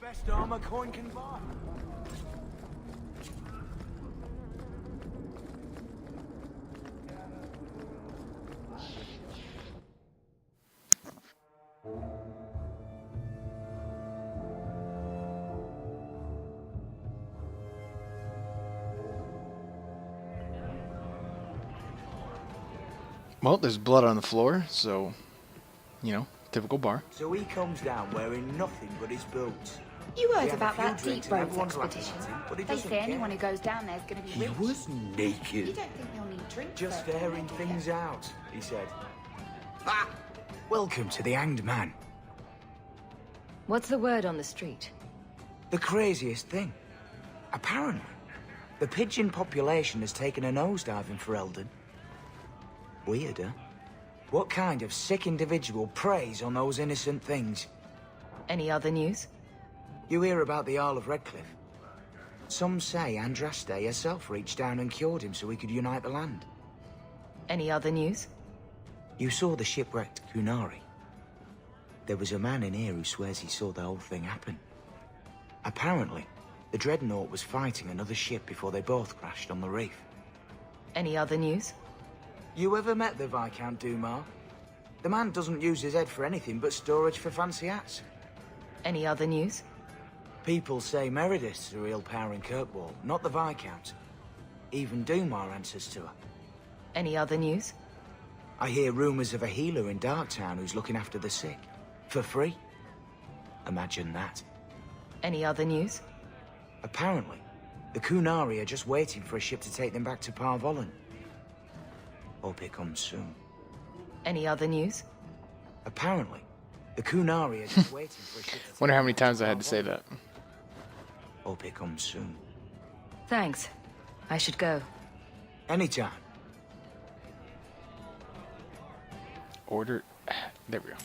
Best armor coin can buy. Well, there's blood on the floor, so, you know, typical bar. So he comes down wearing nothing but his boots. You heard We have about a few that drinks deep and roads everyone's laughing expedition. at him, but he They doesn't say anyone care. who goes down there is going to be He rich. was You naked. don't think they'll need drinks? Just served airing on there, do you? things out, he said. Ah! Welcome to the Hanged Man. What's the word on the street? The craziest thing. Apparently, the pigeon population has taken a nosedive in Ferelden. Weird, huh? What kind of sick individual preys on those innocent things? Any other news? You hear about the Isle of Redcliffe? Some say Andraste herself reached down and cured him so he could unite the land. Any other news? You saw the shipwrecked Kunari. There was a man in here who swears he saw the whole thing happen. Apparently, the Dreadnought was fighting another ship before they both crashed on the reef. Any other news? You ever met the Viscount Dumar? The man doesn't use his head for anything but storage for fancy hats. Any other news? People say Meredith's the real power in Kirkwall, not the Viscount. Even Dumar answers to her. Any other news? I hear rumors of a healer in Darktown who's looking after the sick. For free. Imagine that. Any other news? Apparently, the Kunari are just waiting for a ship to take them back to Parvollen. Hope it comes soon. Any other news? Apparently, the Kunari are just waiting for a ship to take Wonder how them many back to times I had to say Parvollen. that. Hope it comes soon. Thanks. I should go. Anytime. Order. There we go.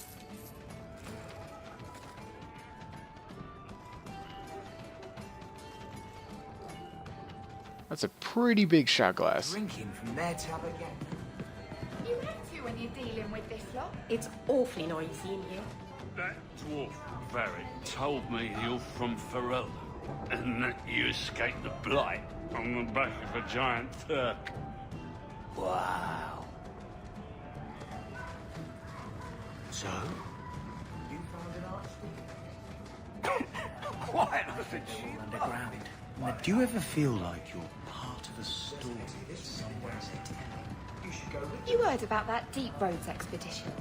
That's a pretty big shot glass. Drinking from their tab again. You have to when you're dealing with this lot. It's awfully noisy in here. That dwarf, Varric, told me you're from Ferelden, and that you escaped the Blight on the back of a giant Turk. Wow. So? You found an archdeacon? Quite as a cheap Underground. Do you ever feel like you're part of a story somewhere? You should go with You heard about that deep roads expedition.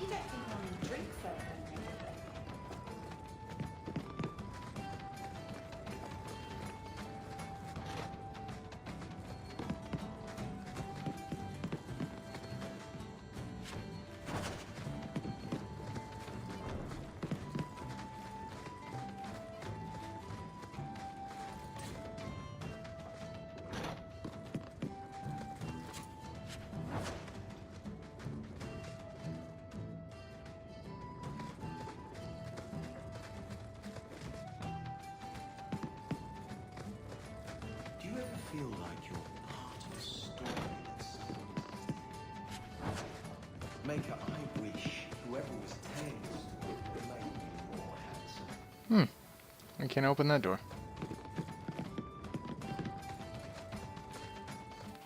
You don't think they'll need drinks served on there? Do you ever feel like you're part of a story that someone... Maker, I wish whoever was telling the story would make me more handsome. I can't open that door.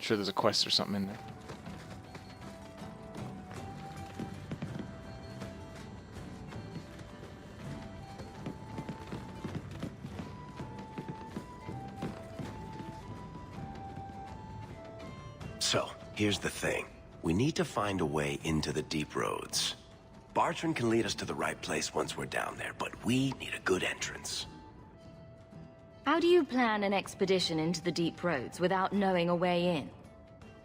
Sure there's a quest or something in there. So, here's the thing. We need to find a way into the deep roads. Bartrand can lead us to the right place once we're down there, but we need a good entrance. How do you plan an expedition into the deep roads without knowing a way in?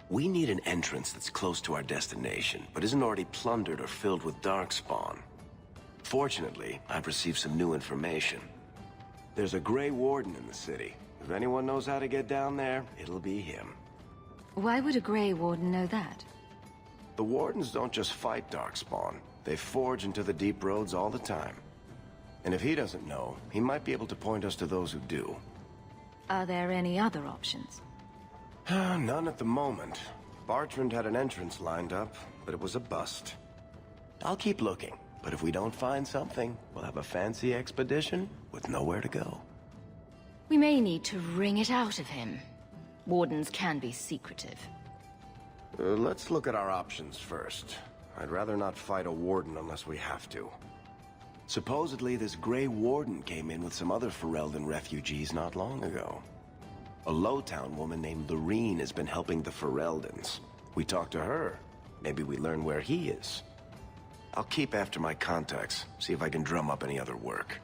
We need an entrance that's close to our destination, but isn't already plundered or filled with darkspawn. Fortunately, I've received some new information. There's a Grey Warden in the city. If anyone knows how to get down there, it'll be him. Why would a Grey Warden know that? The Wardens don't just fight darkspawn. They forge into the deep roads all the time. And if he doesn't know, he might be able to point us to those who do. Are there any other options? None at the moment. Bartrand had an entrance lined up, but it was a bust. I'll keep looking, But if we don't find something, we'll have a fancy expedition with nowhere to go. We may need to wring it out of him. Wardens can be secretive. Let's look at our options first. I'd rather not fight a warden unless we have to. Supposedly, this Grey Warden came in with some other Ferelden refugees not long ago. A Lowtown woman named Lorene has been helping the Fereldans. We talk to her. Maybe we learn where he is. I'll keep after my contacts, see if I can drum up any other work.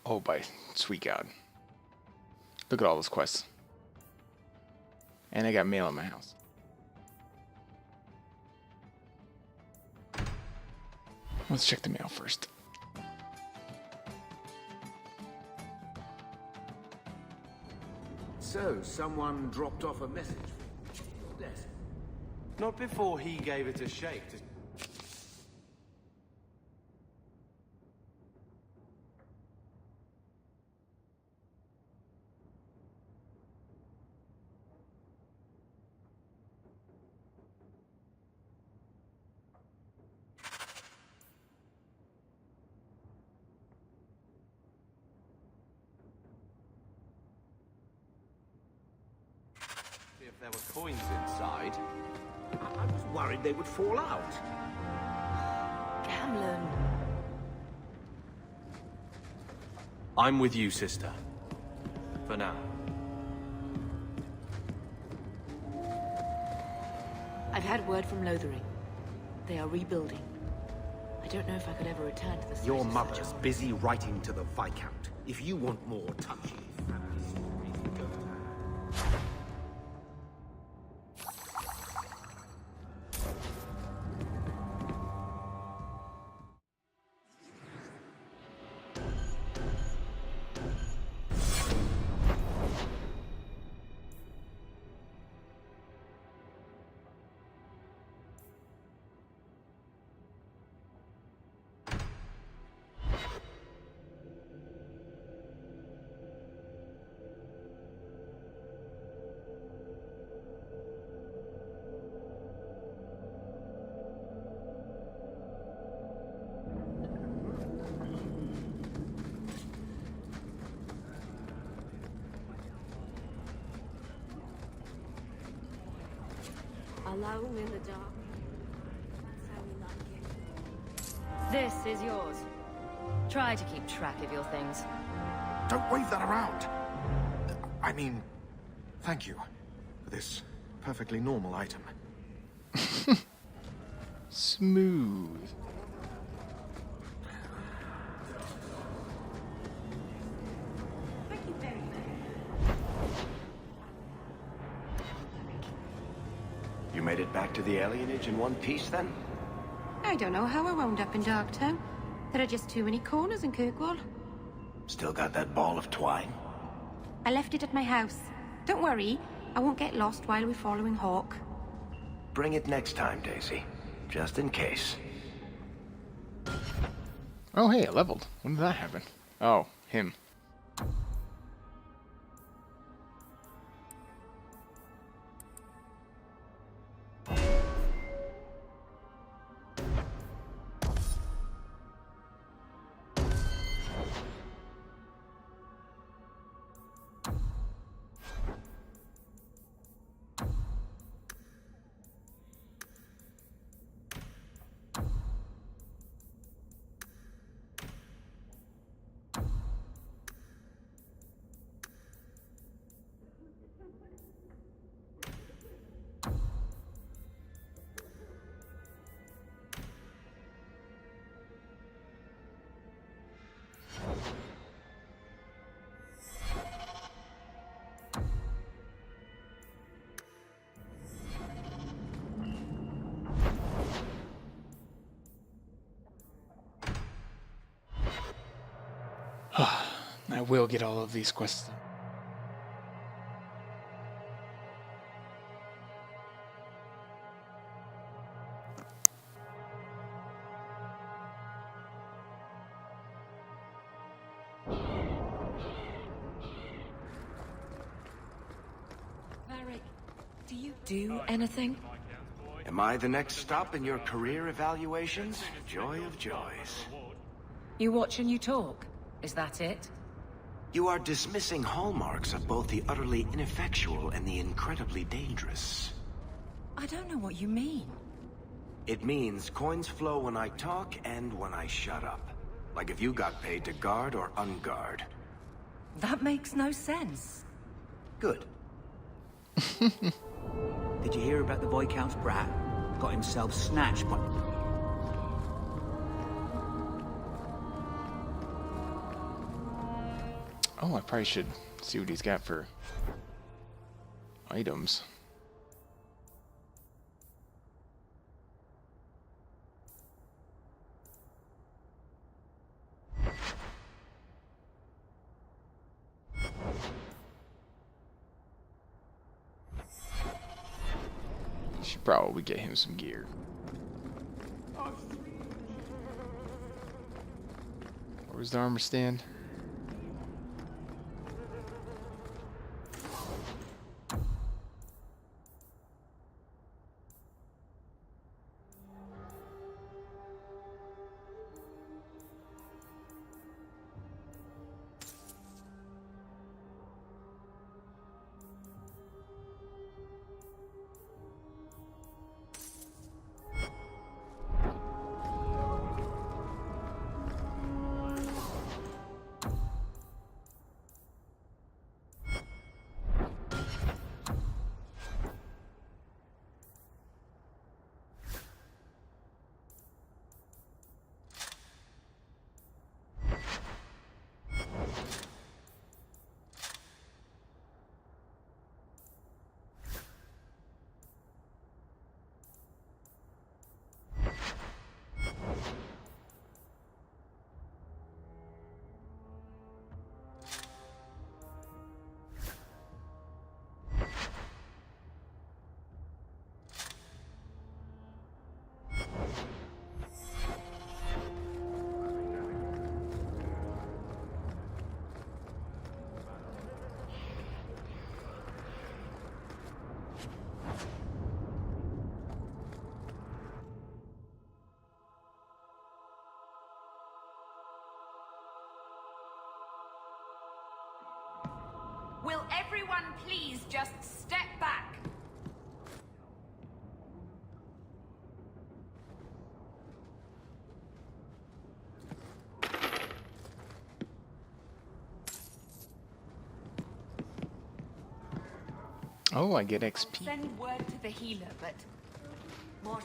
Oh, by sweet God. Look at all those quests. And I got mail in my house. Let's check the mail first. So, someone dropped off a message for your desk. Not before he gave it a shake to... If there were coins inside. I was worried they would fall out. Gamlen. I'm with you, sister. For now. I've had word from Lothering. They are rebuilding. I don't know if I could ever return to the site Your of such mother's a- busy writing to the Viscount. If you want more touchy family stories, you go to her. Alone in the dark. That's how we like it. This is yours. Try to keep track of your things. Don't wave that around. I mean, thank you for this perfectly normal item. Smooth. Thank you very much. You made it back to the alienage in one piece, then? I don't know how I wound up in Darktown. There are just too many corners in Kirkwall. Still got that ball of twine? I left it at my house. Don't worry, I won't get lost while we're following Hawk. Bring it next time, Daisy. Just in case. Oh, hey, I leveled. When did that happen? Oh, him. I will get all of these quests done. Varric, do you do anything? Am I the next stop in your career evaluations? Joy of joys. You watch and you talk. Is that it? You are dismissing hallmarks of both the utterly ineffectual and the incredibly dangerous. I don't know what you mean. It means coins flow when I talk and when I shut up. Like if you got paid to guard or unguard. That makes no sense. Good. Did you hear about the Viscount's brat? Got himself snatched by... Oh, I probably should see what he's got for items. Should probably get him some gear. Where's the armor stand? Will everyone please just step back? Oh, I get XP. Send word to the healer, but more.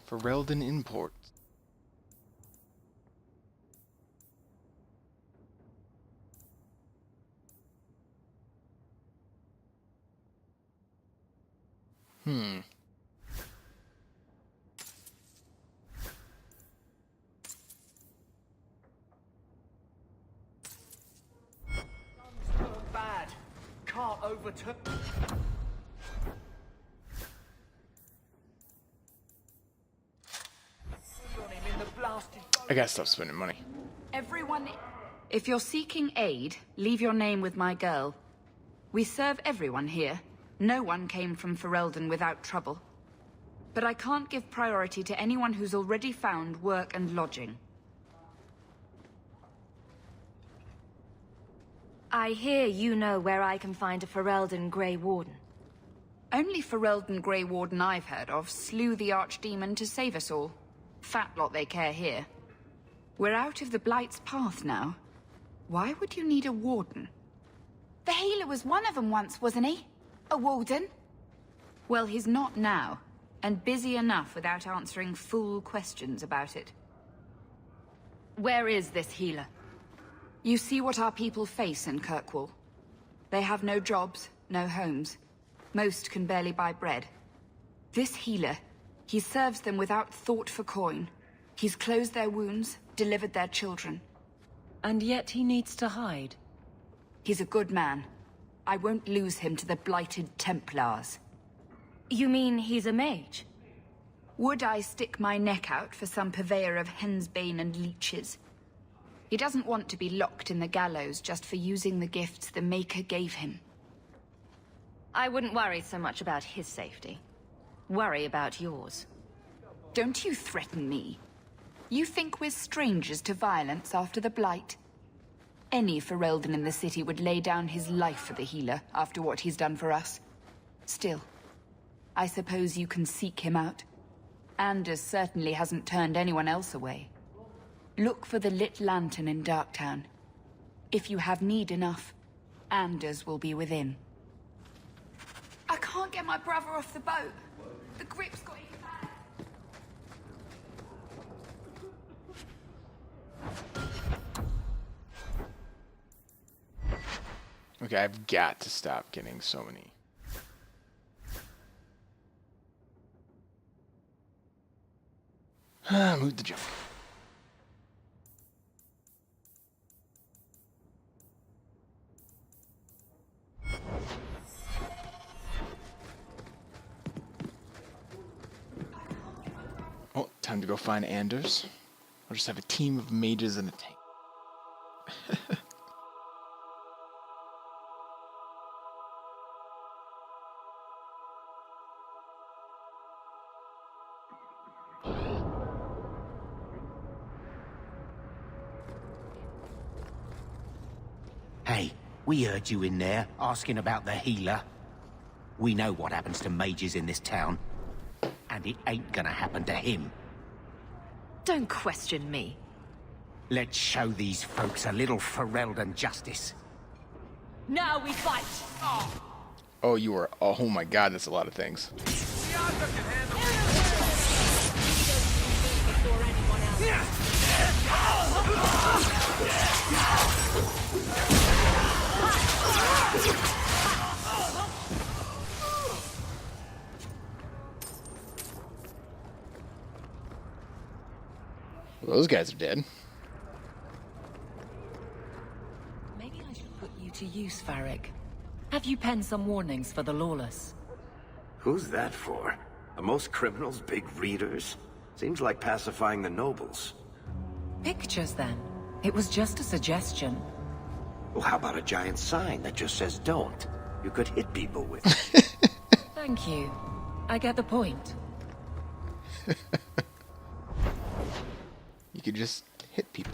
For Reldon Import. Bad. Can't overturn... I gotta stop spending money. Everyone. If you're seeking aid, leave your name with my girl. We serve everyone here. No one came from Ferelden without trouble. But I can't give priority to anyone who's already found work and lodging. I hear you know where I can find a Ferelden Grey Warden. Only Ferelden Grey Warden I've heard of slew the Archdemon to save us all. Fat lot they care here. We're out of the Blight's path now. Why would you need a warden? The healer was one of them once, wasn't he? A warden? Well, he's not now, and busy enough without answering fool questions about it. Where is this healer? You see what our people face in Kirkwall. They have no jobs, no homes. Most can barely buy bread. This healer, he serves them without thought for coin. He's closed their wounds, delivered their children. And yet he needs to hide. He's a good man. I won't lose him to the blighted Templars. You mean he's a mage? Would I stick my neck out for some purveyor of hensbane and leeches? He doesn't want to be locked in the gallows just for using the gifts the Maker gave him. I wouldn't worry so much about his safety. Worry about yours. Don't you threaten me. You think we're strangers to violence after the Blight? Any Ferelden in the city would lay down his life for the healer after what he's done for us. Still, I suppose you can seek him out. Anders certainly hasn't turned anyone else away. Look for the lit lantern in Darktown. If you have need enough, Anders will be within. I can't get my brother off the boat. The grip's got him bad. Okay, I've got to stop getting so many. Move the junk. Oh, time to go find Anders. I'll just have a team of mages and a tank. Hey, we heard you in there, asking about the healer. We know what happens to mages in this town. And it ain't gonna happen to him. Don't question me. Let's show these folks a little Ferelden justice. Now we fight! Oh, you were... Oh my god, that's a lot of things. Well, those guys are dead. Maybe I should put you to use, Varric. Have you penned some warnings for the lawless? Who's that for? Are most criminals big readers? Seems like pacifying the nobles. Pictures, then. It was just a suggestion. Well, how about a giant sign that just says don't? You could hit people with. Thank you. I get the point. You could just hit people.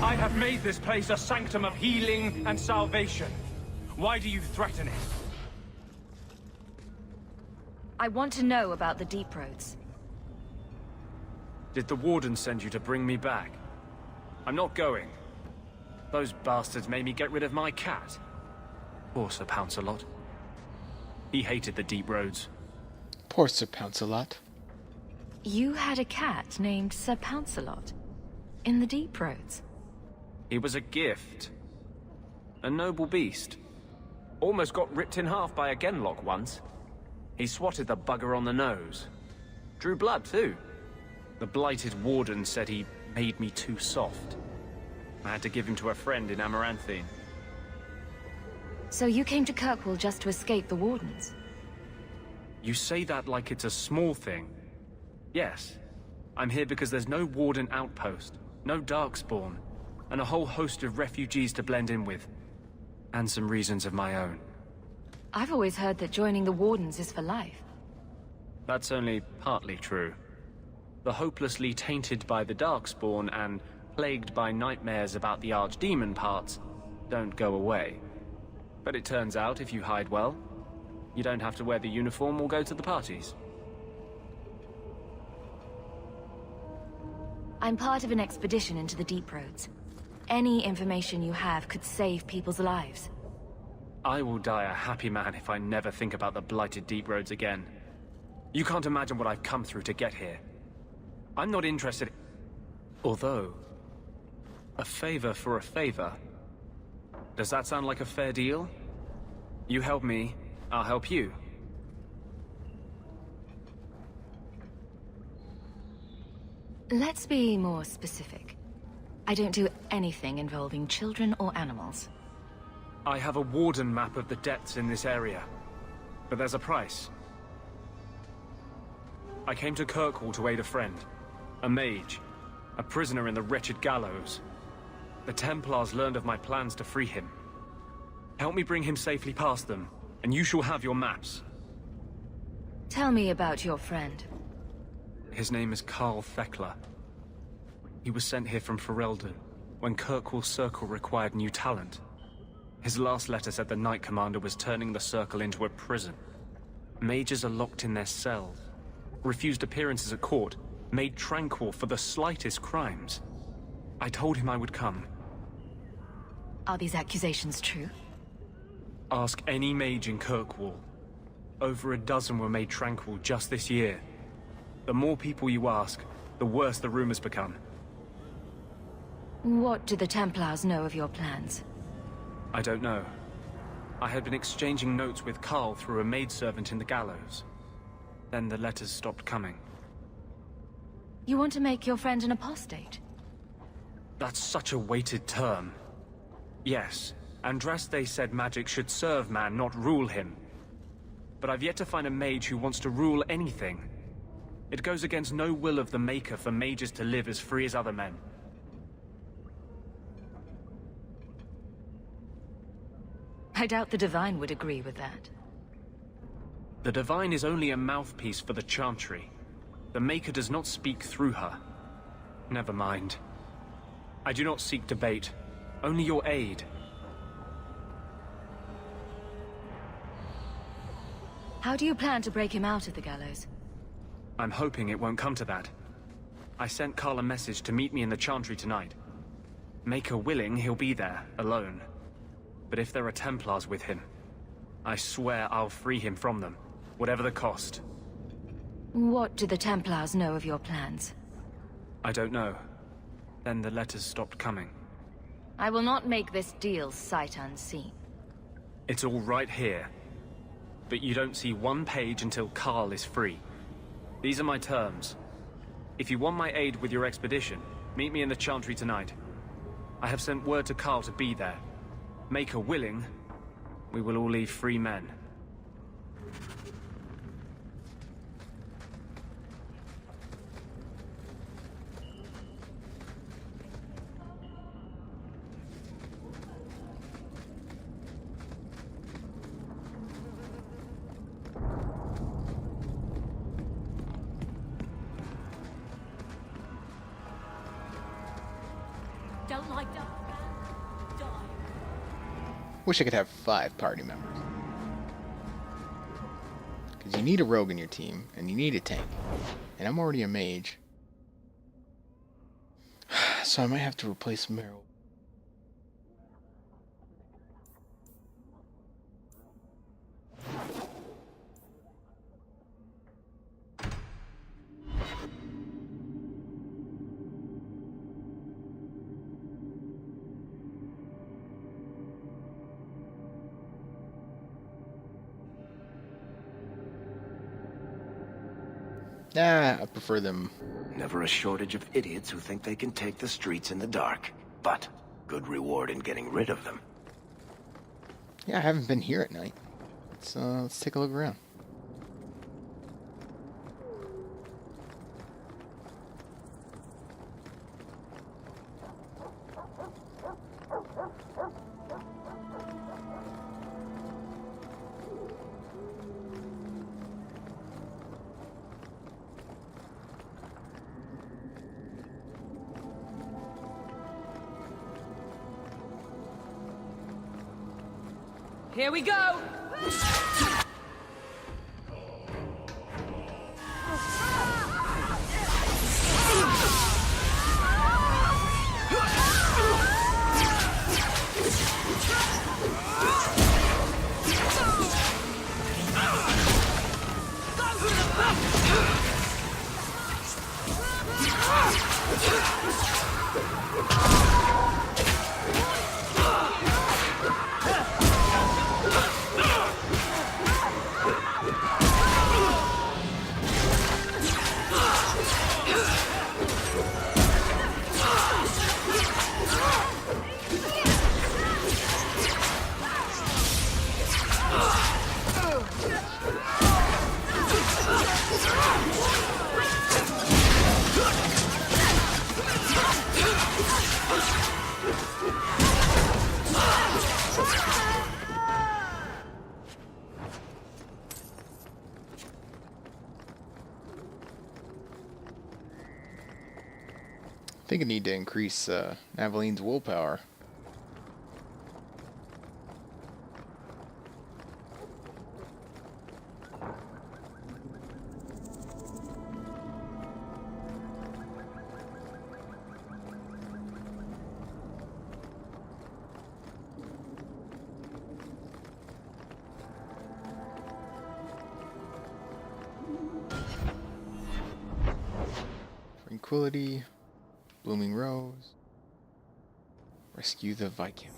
I have made this place a sanctum of healing and salvation. Why do you threaten it? I want to know about the deep roads. Did the Warden send you to bring me back? I'm not going. Those bastards made me get rid of my cat. Poor Sir Pouncelot. He hated the deep roads. Poor Sir Pouncelot. You had a cat named Sir Pouncelot in the deep roads. He was a gift. A noble beast. Almost got ripped in half by a Genlock once. He swatted the bugger on the nose. Drew blood, too. The blighted Warden said he made me too soft. I had to give him to a friend in Amaranthine. So you came to Kirkwall just to escape the Wardens? You say that like it's a small thing. Yes, I'm here because there's no warden outpost, no darkspawn, and a whole host of refugees to blend in with. And some reasons of my own. I've always heard that joining the Wardens is for life. That's only partly true. The hopelessly tainted by the darkspawn and plagued by nightmares about the archdemon parts don't go away. But it turns out if you hide well, you don't have to wear the uniform or go to the parties. I'm part of an expedition into the Deep Roads. Any information you have could save people's lives. I will die a happy man if I never think about the blighted Deep Roads again. You can't imagine what I've come through to get here. I'm not interested. Although, a favor for a favor. Does that sound like a fair deal? You help me, I'll help you. Let's be more specific. I don't do anything involving children or animals. I have a warden map of the depths in this area, but there's a price. I came to Kirkwall to aid a friend, a mage, a prisoner in the wretched gallows. The Templars learned of my plans to free him. Help me bring him safely past them, and you shall have your maps. Tell me about your friend. His name is Carl Thekla. He was sent here from Ferelden when Kirkwall Circle required new talent. His last letter said the Knight Commander was turning the Circle into a prison. Mages are locked in their cells, refused appearances at court, made tranquil for the slightest crimes. I told him I would come. Are these accusations true? Ask any mage in Kirkwall. Over a dozen were made tranquil just this year. The more people you ask, the worse the rumors become. What do the Templars know of your plans? I don't know. I had been exchanging notes with Carl through a maidservant in the gallows. Then the letters stopped coming. You want to make your friend an apostate? That's such a weighted term. Yes, Andraste said magic should serve man, not rule him. But I've yet to find a mage who wants to rule anything. It goes against no will of the Maker for mages to live as free as other men. I doubt the Divine would agree with that. The Divine is only a mouthpiece for the Chantry. The Maker does not speak through her. Never mind. I do not seek debate, only your aid. How do you plan to break him out of the gallows? I'm hoping it won't come to that. I sent Carl a message to meet me in the Chantry tonight. Maker willing, he'll be there, alone. But if there are Templars with him, I swear I'll free him from them, whatever the cost. What do the Templars know of your plans? I don't know. Then the letters stopped coming. I will not make this deal sight unseen. It's all right here. But you don't see one page until Carl is free. These are my terms. If you want my aid with your expedition, meet me in the Chantry tonight. I have sent word to Carl to be there. Maker willing, we will all leave free men. Don't like that. Die. Wish I could have 5 party members. Because you need a rogue in your team, and you need a tank. And I'm already a mage. So I might have to replace Meryl. Nah, I prefer them. Never a shortage of idiots who think they can take the streets in the dark. But good reward in getting rid of them. Yeah, I haven't been here at night. Let's take a look around. Here we go! I think I need to increase Aveline's willpower. Tranquility. Blooming Rose. Rescue the Viking.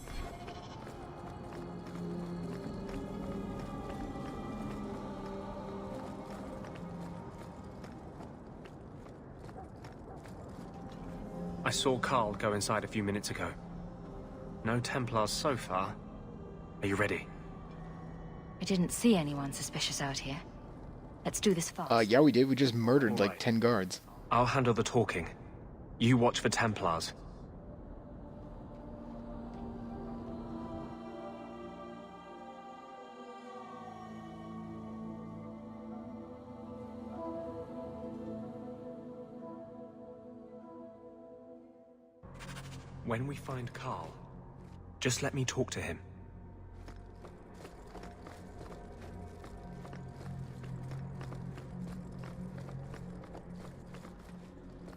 I saw Carl go inside a few minutes ago. No Templars so far. Are you ready? I didn't see anyone suspicious out here. Let's do this fast. Yeah, we did. We just murdered like 10 guards. I'll handle the talking. You watch for Templars. When we find Carl, just let me talk to him.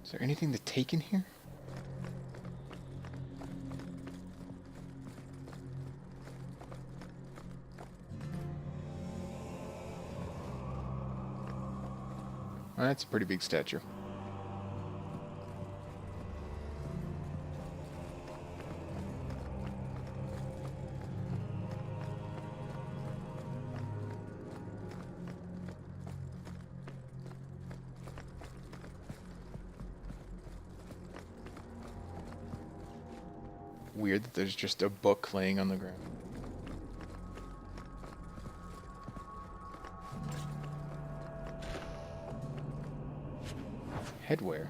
Is there anything to take in here? Well, that's a pretty big statue. Weird that there's just a book laying on the ground. Headwear.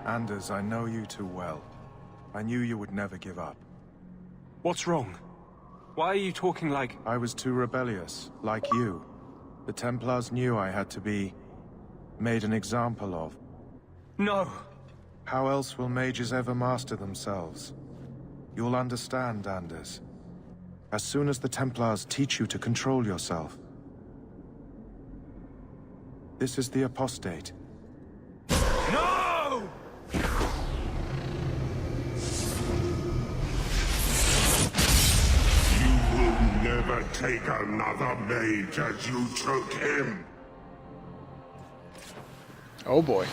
Anders, I know you too well. I knew you would never give up. What's wrong? Why are you talking like... I was too rebellious, like you. The Templars knew I had to be... made an example of. No! How else will mages ever master themselves? You'll understand, Anders. As soon as the Templars teach you to control yourself. This is the apostate. No! Never take another mage as you took him. Oh boy.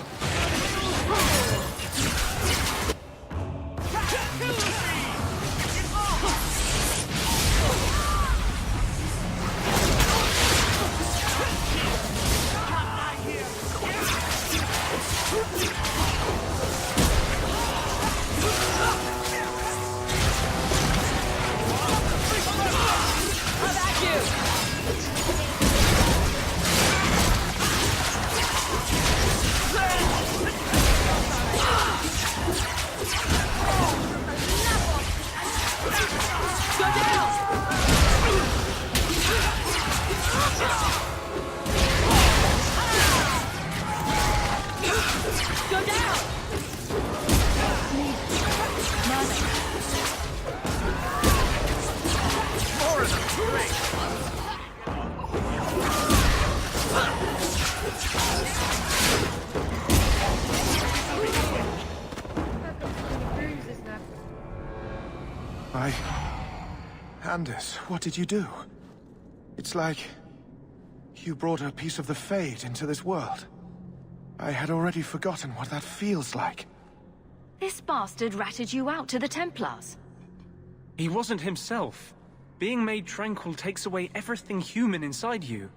Anders, what did you do? It's like... you brought a piece of the Fade into this world. I had already forgotten what that feels like. This bastard ratted you out to the Templars. He wasn't himself. Being made tranquil takes away everything human inside you.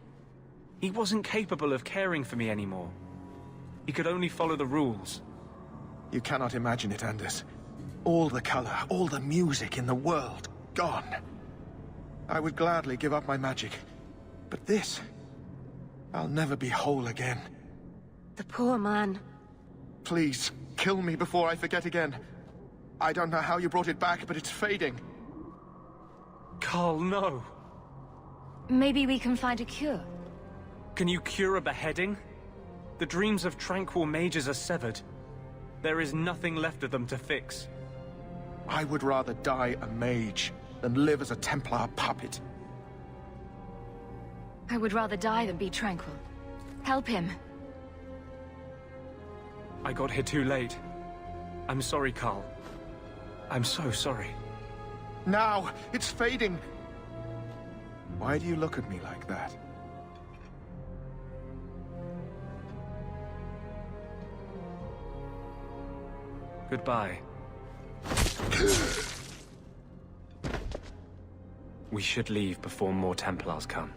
He wasn't capable of caring for me anymore. He could only follow the rules. You cannot imagine it, Anders. All the color, all the music in the world, gone. I would gladly give up my magic. But this... I'll never be whole again. The poor man. Please, kill me before I forget again. I don't know how you brought it back, but it's fading. Carl, no. Maybe we can find a cure. Can you cure a beheading? The dreams of tranquil mages are severed. There is nothing left of them to fix. I would rather die a mage than live as a Templar puppet. I would rather die than be tranquil. Help him. I got here too late. I'm sorry, Carl. I'm so sorry. Now! It's fading! Why do you look at me like that? Goodbye. We should leave before more Templars come.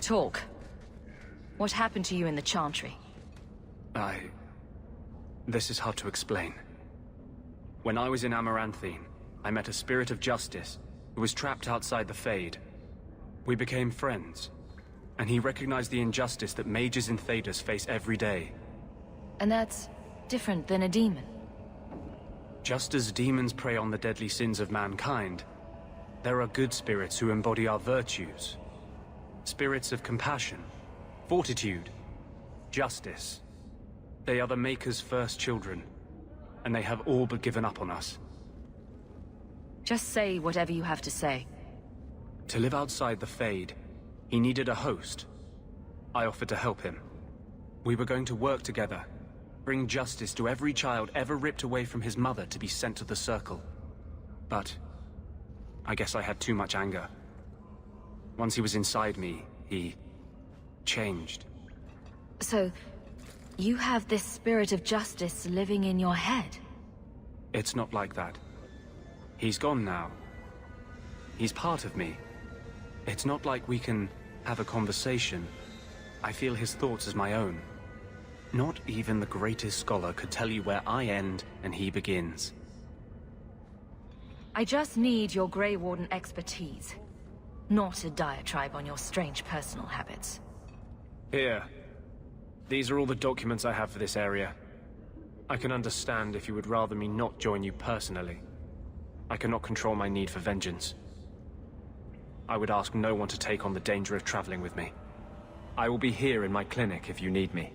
Talk. What happened to you in the Chantry? This is hard to explain. When I was in Amaranthine, I met a spirit of justice who was trapped outside the Fade. We became friends, and he recognized the injustice that mages in Thedas face every day. And that's different than a demon. Just as demons prey on the deadly sins of mankind, there are good spirits who embody our virtues. Spirits of compassion, fortitude, justice. They are the Maker's first children, and they have all but given up on us. Just say whatever you have to say. To live outside the Fade, he needed a host. I offered to help him. We were going to work together, bring justice to every child ever ripped away from his mother to be sent to the Circle. But I guess I had too much anger. Once he was inside me, he changed. So, you have this spirit of justice living in your head? It's not like that. He's gone now. He's part of me. It's not like we can have a conversation. I feel his thoughts as my own. Not even the greatest scholar could tell you where I end and he begins. I just need your Grey Warden expertise, not a diatribe on your strange personal habits. Here. These are all the documents I have for this area. I can understand if you would rather me not join you personally. I cannot control my need for vengeance. I would ask no one to take on the danger of traveling with me. I will be here in my clinic if you need me.